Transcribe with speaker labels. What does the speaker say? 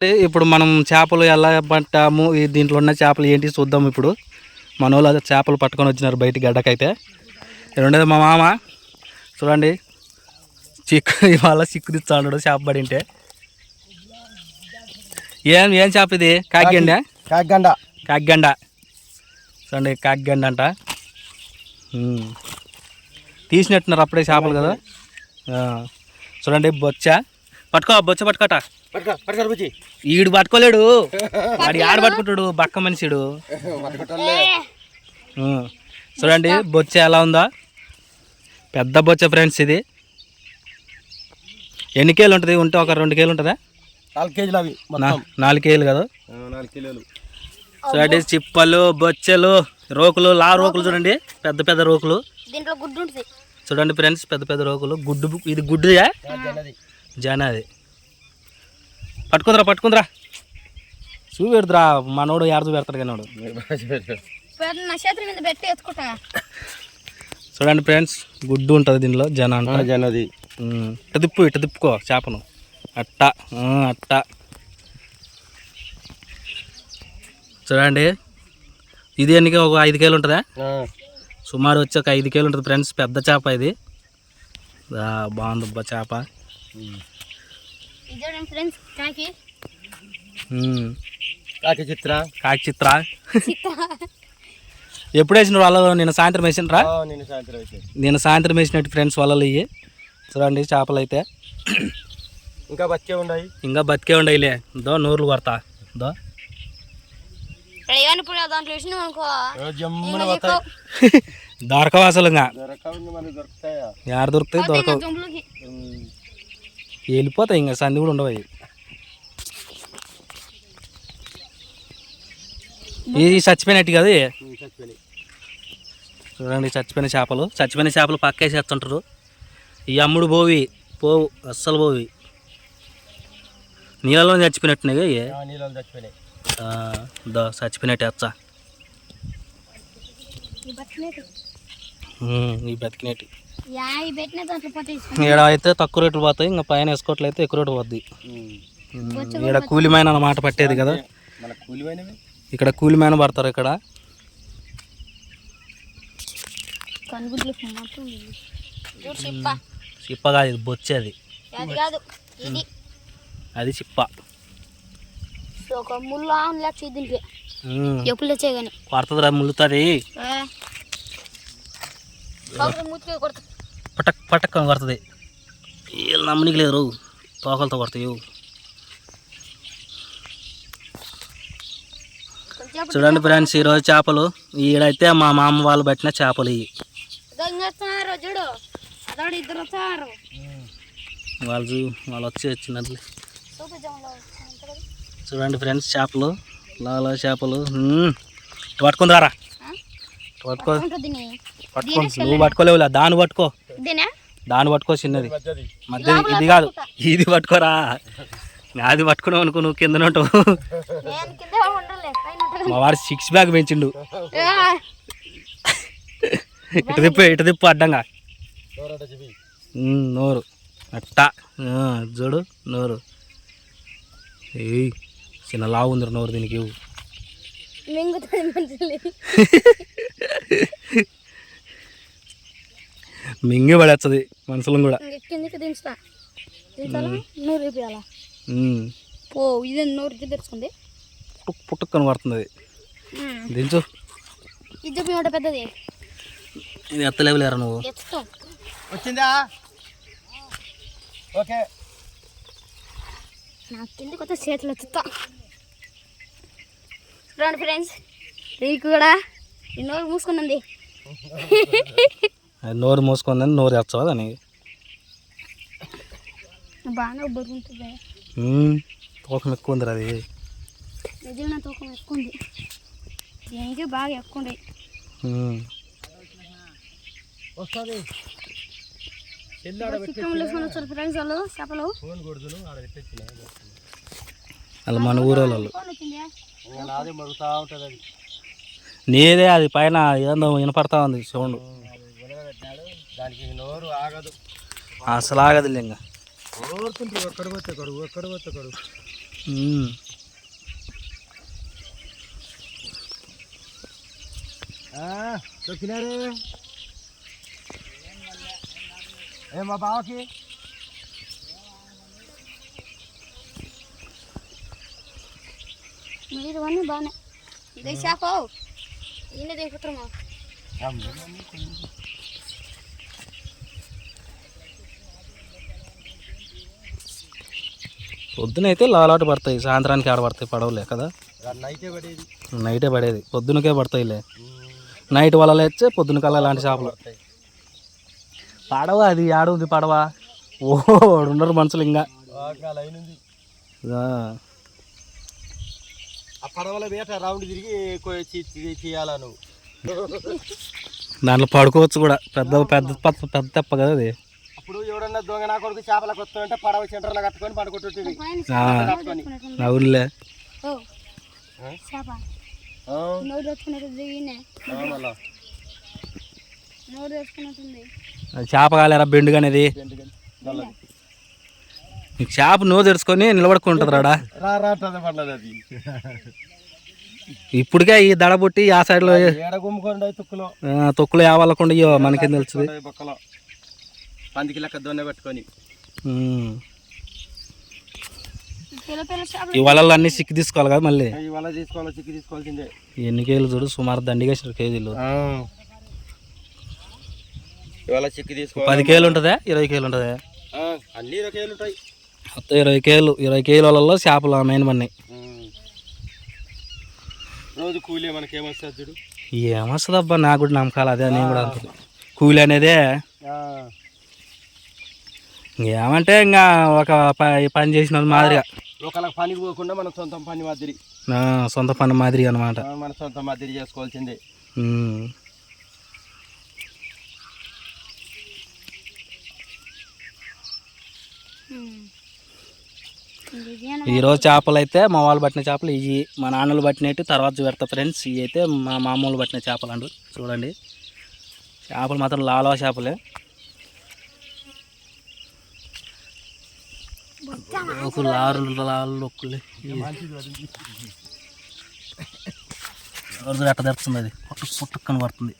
Speaker 1: ఇప్పుడు మనం చేపలు ఎలా పట్టాము దీంట్లో ఉన్న చేపలు ఏంటి చూద్దాం. ఇప్పుడు మన వాళ్ళు చేపలు పట్టుకొని వచ్చినారు బయటికి గడ్డకైతే. రెండోది మా మామ చూడండి ఇవాళ చిక్కు తెచ్చాడు చేప పడింటే. ఏం చేప ఇది? కాకిగండ చూడండి, కాకిగండ అంట. తీసినట్టున్నారు అప్పుడే చేపలు కదా. చూడండి బొచ్చ పట్టుకోట. ఈడు పట్టుకోలేడు, వాడు ఆడ పట్టుకుంటాడు బక్క మనిషిడు. చూడండి బొచ్చ ఎలా ఉందా, పెద్ద బొచ్చ ఫ్రెండ్స్. ఇది ఎన్ని కేలు ఉంటుంది? ఉంటే ఒక 2 కేలు ఉంటుందా?
Speaker 2: 4 కేజీలు అవి.
Speaker 1: 4 కేలు కదా.
Speaker 2: 4 కిలోలు.
Speaker 1: చూడండి చిప్పలు, బొచ్చెలు, రోకులు, రోకులు చూడండి, పెద్ద పెద్ద రోకులు. చూడండి ఫ్రెండ్స్, పెద్ద పెద్ద రోకులు. గుడ్డు, ఇది గుడ్డుయా? జనాది. పట్టుకుందిరా చూపెడుతురా. మనోడు యార్దు పెడతాడు కానీ. చూడండి ఫ్రెండ్స్, గుడ్డు ఉంటుంది దీనిలో. జనది. ఇటు తిప్పుకో చేపను. అట్టా. చూడండి ఇది ఎన్నికి ఒక 5 కేలు ఉంటుందా? సుమారు వచ్చి ఒక 5 కేలు ఉంటుంది ఫ్రెండ్స్. పెద్ద చేప ఇది. బాగుంది చేప. కాకి చిత్ర ఎప్పుడు వేసిన వాళ్ళలో? నేను సాయంత్రం వేసినరా? నేను సాయంత్రం వేసినట్టు ఫ్రెండ్స్ వలలు ఇవి. చూడండి చేపలు అయితే
Speaker 2: ఇంకా
Speaker 1: బతికే ఉండయిలే. దో నూరులు కొడతా దో. దొరకవు అసలు. యాడ దొరుకుతాయి? దొరకవు, వెళ్ళిపోతాయి. ఇంకా సంది కూడా ఉండవు. ఇది చచ్చిపోయినట్టు కదా. చూడండి చచ్చిపోయిన చేపలు పక్కేసేస్తుంటారు. ఈ అమ్ముడు పోవు అస్సలు పోవి. నీళ్ళలో చచ్చిపోయినట్టున్నాయి. చచ్చిపోయినట్టు వచ్చా ఈ బతికినట్టు. ఈడ అయితే తక్కువ రేట్లు పోతాయి, ఇంకా పైన వేసుకోవట్లు అయితే ఎక్కువ రేటు పోద్ది. ఈడ కూలిమైన మాట పట్టేది కదా. ఇక్కడ కూలిమైన పడతారు. ఇక్కడ చిప్ప కాదు, ఇది బొచ్చే. అది చిప్ప. కొడుతుందిరా, ముళ్ళుతుంది. పటక్ కొడుతుంది. వీళ్ళు నమ్మనికి లేరు, తోకలతో కొడతాయి. చూడండి ఫ్రెండ్స్, ఈరోజు చేపలు ఈడైతే మా మామ వాళ్ళు పట్టిన చేపలు ఇవి. వాళ్ళు వచ్చి వచ్చినట్లు. చూడండి ఫ్రెండ్స్ చేపలు, లాలా చేపలు. పట్టుకుందారా, నువ్వు పట్టుకోలేవులే. దాన్ని పట్టుకో చిన్నది. మధ్య ఇది కాదు, ఇది పట్టుకోరా. అది పట్టుకున్నావు అనుకో, నువ్వు కింద ఉంటావు. మా వాడు 6 ప్యాక్ పెంచిండు. ఇటు తిప్పు అడ్డంగా. నోరు అట్టా చూడు, నోరు చిన్న లావు ఉంది నోరు దీనికి. మింగి పడేస్తుంది మనుషులను కూడా. పుట్టుకొని పడుతుంది. దించు. ఇది ఎత్తలేవులేరా నువ్వు.
Speaker 2: వచ్చిందా? ఓకే.
Speaker 3: నాకు కిందకి వస్తే చేతులు ఎత్తుతా. చూడండి ఫ్రెండ్స్, నీకు కూడా నోరు మూసుకున్నది.
Speaker 1: నోరు మూసుకుందని నోరు తెచ్చవా దాన్ని?
Speaker 3: బాగా బరువుంటుంది.
Speaker 1: తూకం ఎక్కువ ఉంది. అది
Speaker 3: నిజంగా తూకం ఎక్కువ ఉంది. దేనికి బాగా ఎక్కువ ఉంది.
Speaker 1: అలా మన ఊరు వాళ్ళు. నీదే అది పైన ఏందో వినపడతా ఉంది సౌండ్. అసలు ఆగదు. ఇంకా
Speaker 2: దొక్కినారు ఏ మా బావకి
Speaker 3: మీరు అన్నీ బాగానే దేశాప ఈయన దిగుతామా
Speaker 1: పొద్దునైతే లాలాట పడతాయి, సాయంత్రానికి ఆడ పడతాయి పడవలే కదా.
Speaker 2: నైటే పడేది,
Speaker 1: నైటే పడేది, పొద్దునకే పడతాయిలే. నైట్ వలలు వేస్తే పొద్దున కల్లా ఇలాంటి చేపలు పడవ. అది ఆడుంది పడవ. ఓహో ఉండరు మనుషులు ఇంకా.
Speaker 2: ఆ పడవల వేట రౌండ్ తిరిగి చేయాలా నువ్వు.
Speaker 1: దాంట్లో పడుకోవచ్చు కూడా. పెద్ద పెద్ద పెద్ద తెప్ప కదా అది.
Speaker 2: అప్పుడు ఎవడన్నా దొంగ నా కొడుకు చేపలకు వస్తుంటే పడవ సెంటర్లో కట్టుకొని పడుకుంటుంది.
Speaker 1: అవునులే. చేప కాలేరా బెండు అనేది. నీకు చేప నోరు తెరుచుకొని నిలబడుకుంటుంది రాడా.
Speaker 2: అది
Speaker 1: ఇప్పటికే ఈ దడబుట్టి ఆ సైడ్లో తొక్కులో ఏవాలకుండా మనకేం తెలుస్తుంది.
Speaker 2: పందికి లెక్క దొన్న పెట్టుకొని
Speaker 1: ఈ వలలు అన్ని చిక్కి తీసుకోవాలి కదా మళ్ళీ.
Speaker 2: ఈ వల తీసుకోవాలి, చిక్కి తీసుకోవాల్సిందే.
Speaker 1: ఎన్ని కేజీలు చూడు, సుమారు దండిగా కేజీలు.
Speaker 2: ఇవాళ చిక్కి తీసుకోవాలి.
Speaker 1: 10 కేజీలు ఉంటుందా, 20 కేజీలు ఉంటుందా?
Speaker 2: అన్ని 20 కేజీలు ఉంటాయి.
Speaker 1: మొత్తం 20 కేజీలు. 20 కేజీలలో చేపలు మెయిన్ పన్నాయి.
Speaker 2: రోజు కూలీ మనకి ఏమొస్తుంది చూడు.
Speaker 1: ఏమొస్తుంది అబ్బా, నాకు కూడా నమ్మకాలు అదే. నేను కూడా అనుకుంది కూలీ అనేదే. ఏమంటే ఇంకా ఒక పని చేసిన మాదిరిగా,
Speaker 2: ఒకళ్ళకి పనికి పోకుండా మన సొంత పని మాదిరి.
Speaker 1: సొంత పని మాదిరి అనమాట.
Speaker 2: మన సొంత మాదిరి చేసుకోవాల్సిందే.
Speaker 1: ఈరోజు చేపలు అయితే మా వాళ్ళు పట్టిన చేపలు ఇవి. మా నాన్నలు పట్టినట్టు తర్వాత పెడతా ఫ్రెండ్స్. ఇవి అయితే మా మామూలు పట్టిన చేపలు అంటారు. చూడండి, చేపలు మాత్రం లాలవ చేపలే. లాలు ఎట్ట తెరుస్తుంది, అది పుట్టుక్కని పడుతుంది.